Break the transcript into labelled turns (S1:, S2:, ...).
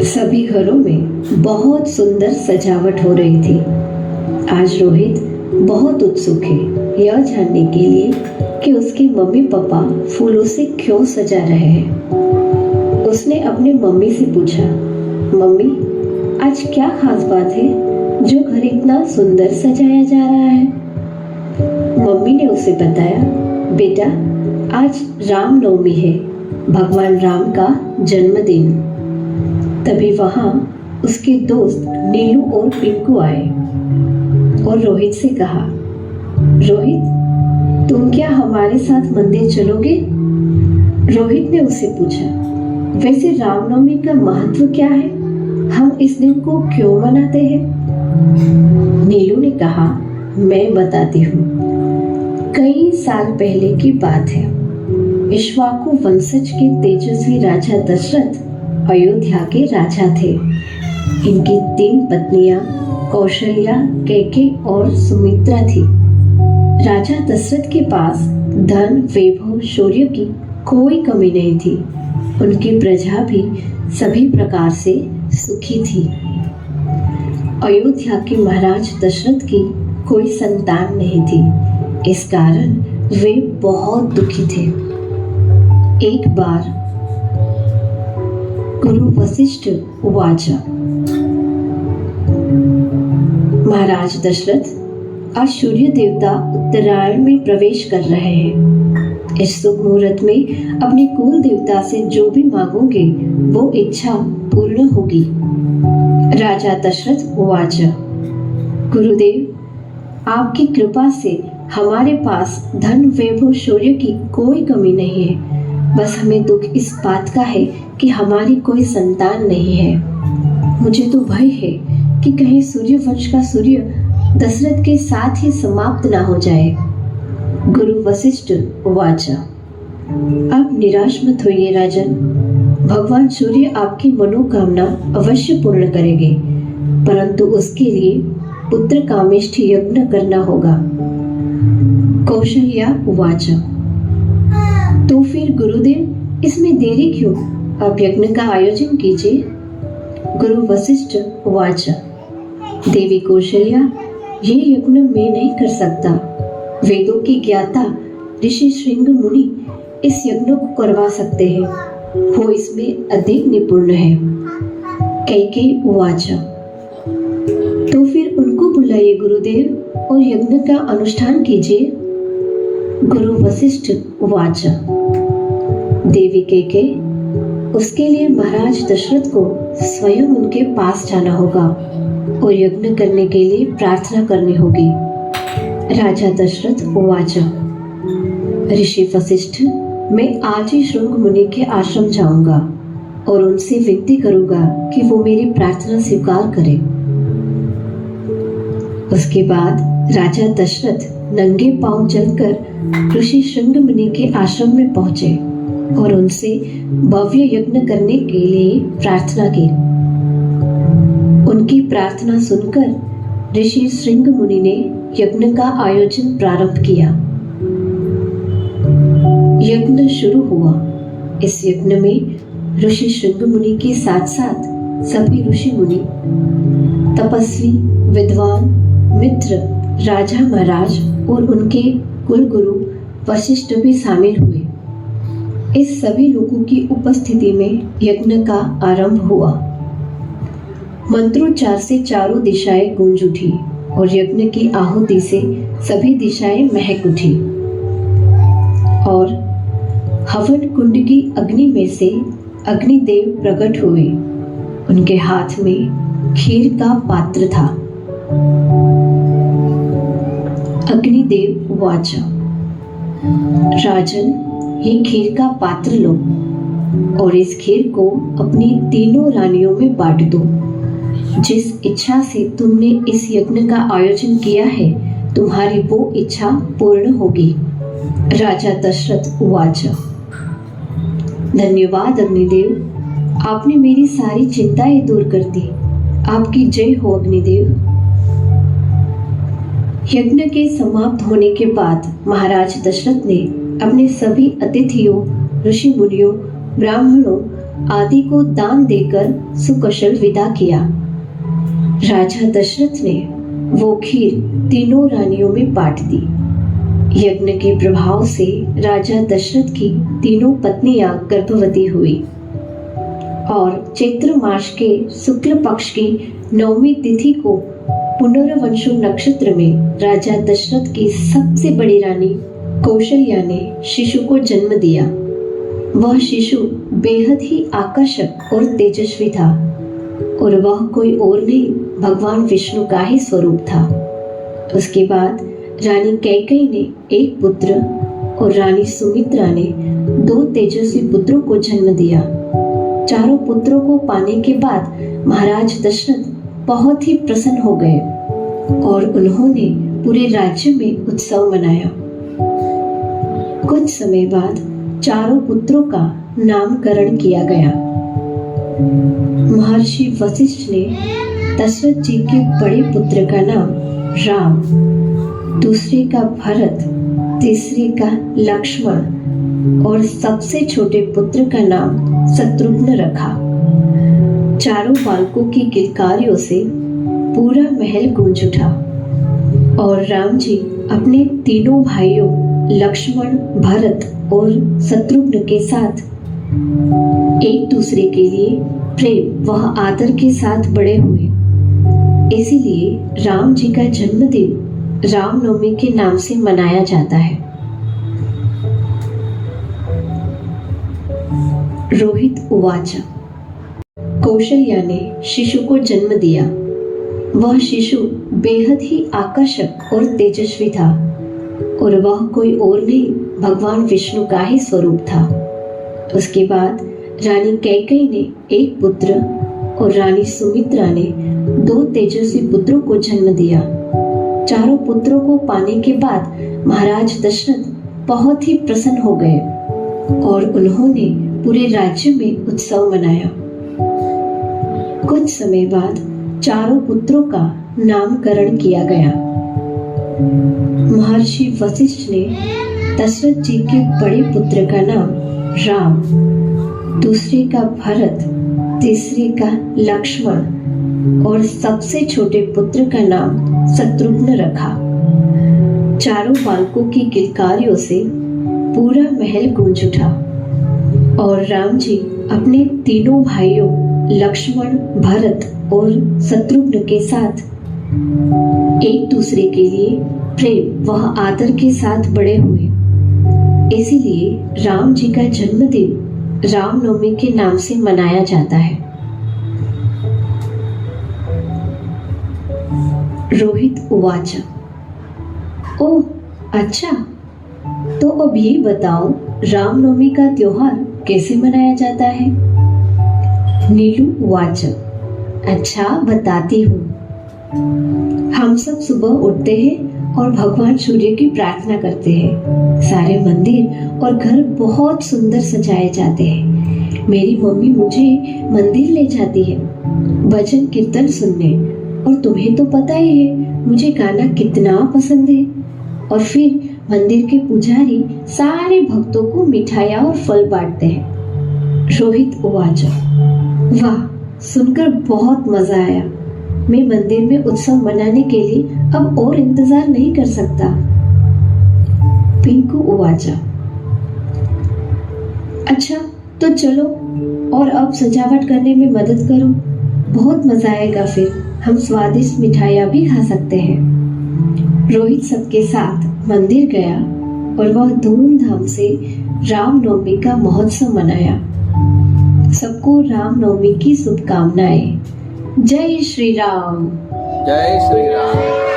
S1: सभी घरों में बहुत सुंदर सजावट हो रही थी। आज रोहित बहुत उत्सुक है यह जानने के लिए कि उसके मम्मी पापा फूलों से क्यों सजा रहे हैं। उसने अपने मम्मी से पूछा, मम्मी आज क्या खास बात है जो घर इतना सुंदर सजाया जा रहा है। मम्मी ने उसे बताया, बेटा आज रामनवमी है, भगवान राम का जन्मदिन। तभी वहां उसके दोस्त नीलू और पिंकू आए और रोहित से कहा, रोहित तुम क्या हमारे साथ मंदिर चलोगे। रोहित ने उससे पूछा, वैसे रामनवमी का महत्व क्या है, हम इस दिन को क्यों मनाते हैं। नीलू ने कहा, मैं बताती हूँ। कई साल पहले की बात है। इक्ष्वाकु वंशज के तेजस्वी राजा दशरथ अयोध्या के राजा थे। इनकी 3 पत्नियां कौशल्या, कैकेयी और सुमित्रा थी। राजा दशरथ के पास धन, वैभव, शौर्य की कोई कमी नहीं थी। उनकी प्रजा भी सभी प्रकार से सुखी थी। अयोध्या के महाराज दशरथ की कोई संतान नहीं थी। इस कारण वे बहुत दुखी थे। एक बार गुरु वशिष्ठ उवाच, महाराज दशरथ आज सूर्य देवता उत्तरायण में प्रवेश कर रहे हैं। इस शुभ मुहूर्त में अपने कुल देवता से जो भी मांगोगे वो इच्छा पूर्ण होगी। राजा दशरथ उवाच, गुरुदेव आपकी कृपा से हमारे पास धन, वैभव, शौर्य की कोई कमी नहीं है। बस हमें दुख इस बात का है कि हमारी कोई संतान नहीं है। मुझे तो भय है कि कहीं सूर्य वंश का सूर्य दशरथ के साथ ही समाप्त ना हो जाए। गुरु वशिष्ठ उवाच, आप निराश मत होइए राजन। भगवान सूर्य आपकी मनोकामना अवश्य पूर्ण करेंगे, परंतु उसके लिए पुत्र कामेष्ठी यज्ञ करना होगा। कौशल्या उवाच, तो फिर गुरुदेव इसमें देरी क्यों, आप यज्ञ का आयोजन कीजिए। गुरु वशिष्ठ उवाच, देवी कौशल्या ये यज्ञ मैं नहीं कर सकता। वेदों की ज्ञाता ऋषि श्रृंग मुनि इस यज्ञ को करवा सकते हैं, वो इसमें अधिक निपुण है। कैकेयी उवाच, तो फिर उनको बुलाइए गुरुदेव और यज्ञ का अनुष्ठान कीजिए। गुरु वशिष्ठ उवाच, देवी कैकेयी उसके लिए महाराज दशरथ को स्वयं उनके पास जाना होगा और यज्ञ करने के लिए प्रार्थना करनी होगी। राजा दशरथ उवाच, ऋषि वशिष्ठ मैं आज ही श्रृंग मुनि के आश्रम जाऊंगा और उनसे विनती करूंगा कि वो मेरी प्रार्थना स्वीकार करें। उसके बाद राजा दशरथ नंगे पांव चलकर ऋषि श्रृंग मुनि के आश्रम में पहुंचे और उनसे भव्य यज्ञ करने के लिए प्रार्थना की। उनकी प्रार्थना सुनकर ऋषि श्रृंग मुनि ने यज्ञ का आयोजन प्रारंभ किया। यज्ञ शुरू हुआ। इस यज्ञ में ऋषि श्रृंग मुनि के साथ साथ सभी ऋषि मुनि, तपस्वी, विद्वान, मित्र, राजा महाराज और उनके कुल गुरु वशिष्ठ भी शामिल हुए। इस सभी लोगों की उपस्थिति में यज्ञ का आरंभ हुआ। मंत्रोच्चार से चारों दिशाएं गूंज उठी और यज्ञ की आहुति से सभी दिशाएं महक उठी और हवन कुंड की अग्नि में से अग्निदेव प्रकट हुए। उनके हाथ में खीर का पात्र था। अग्निदेव उवाच, राजन ये खीर का पात्र लो और इस खीर को अपनी 3 रानियों में बांट दो। जिस इच्छा से तुमने इस यज्ञ का आयोजन किया है तुम्हारी वो इच्छा पूर्ण होगी। राजा दशरथ उवाच, धन्यवाद अग्निदेव, आपने मेरी सारी चिंताएं दूर कर दी। आपकी जय हो अग्निदेव। यज्ञ के समाप्त होने के बाद महाराज दशरथ ने अपने सभी अतिथियों, ऋषि मुनियों, ब्राह्मणों आदि को दान देकर सुकुशल विदा किया। राजा दशरथ ने वो खीर तीनों रानियों में बांट दी। यज्ञ के प्रभाव से राजा दशरथ की तीनों पत्नियां गर्भवती हुई और चैत्र मास के शुक्ल पक्ष की 9वीं तिथि को पुनर्वसु नक्षत्र में राजा दशरथ की सबसे बड़ी रानी कौशल्या ने शिशु को जन्म दिया। वह शिशु बेहद ही आकर्षक और तेजस्वी था और वह कोई और नहीं, भगवान विष्णु का ही स्वरूप था। उसके बाद रानी कैकेयी ने एक पुत्र और रानी सुमित्रा ने 2 तेजस्वी पुत्रों को जन्म दिया। चारों पुत्रों को पाने के बाद महाराज दशरथ बहुत ही प्रसन्न हो गए और उन्होंने पूरे राज्य में उत्सव मनाया। कुछ समय बाद चारों पुत्रों का नामकरण किया गया। महर्षि वशिष्ठ ने दशरथ जी के बड़े पुत्र का नाम राम, दूसरे का भरत, तीसरे का लक्ष्मण और सबसे छोटे पुत्र का नाम शत्रुघ्न रखा। चारों बालकों की किलकारियों से पूरा महल गूंज उठा और राम जी अपने तीनों भाइयों लक्ष्मण, भरत और शत्रुघ्न के साथ एक दूसरे के लिए प्रेम व आदर के साथ बड़े हुए। इसीलिए राम जी का जन्मदिन रामनवमी के नाम से मनाया जाता है। रोहित उवाच। कौशल्या ने शिशु को जन्म दिया। वह शिशु बेहद ही आकर्षक और तेजस्वी था और वह कोई और नहीं, भगवान विष्णु का ही स्वरूप था। उसके बाद रानी कैकेयी ने एक पुत्र और रानी सुमित्रा ने 2 तेजस्वी पुत्रों को जन्म दिया। चारों पुत्रों को पाने के बाद महाराज दशरथ बहुत ही प्रसन्न हो गए और उन्होंने पूरे राज्य में उत्सव मनाया। कुछ समय बाद चारों पुत्रों का नामकरण किया गया। महर्षि वशिष्ठ ने दशरथ जी के बड़े पुत्र का नाम राम, दूसरे का भरत, तीसरे का लक्ष्मण और सबसे छोटे पुत्र का नाम शत्रुघ्न रखा। चारों बालकों की किलकारियों से पूरा महल गूंज उठा और राम जी अपने तीनों भाइयों लक्ष्मण, भरत और शत्रुघ्न के साथ एक दूसरे के लिए प्रेम व आदर के साथ बड़े हुए। इसीलिए राम जी का जन्मदिन रामनवमी के नाम से मनाया जाता है। रोहित उवाच। ओह अच्छा, तो अब ये बताओ रामनवमी का त्योहार कैसे मनाया जाता है? नीलू उवाच। अच्छा बताती हूँ। हम सब सुबह उठते हैं और भगवान सूर्य की प्रार्थना करते हैं। सारे मंदिर और घर बहुत सुंदर सजाए जाते हैं। मेरी मम्मी मुझे मंदिर ले जाती है भजन कीर्तन सुनने, और तुम्हें तो पता ही है मुझे गाना कितना पसंद है। और फिर मंदिर के पुजारी सारे भक्तों को मिठाइयाँ और फल बांटते हैं। रोहित उवाच। वाह, सुनकर बहुत मजा आया। मैं मंदिर में उत्सव मनाने के लिए अब और इंतजार नहीं कर सकता। पिंकू उवाच। अच्छा तो चलो और अब सजावट करने में मदद करो, बहुत मजा आएगा। फिर हम स्वादिष्ट मिठाइयाँ भी खा सकते हैं। रोहित सबके साथ मंदिर गया और वह धूमधाम से रामनवमी का महोत्सव मनाया। सबको रामनवमी की शुभकामनाएं। जय श्री राम।
S2: जय श्री राम।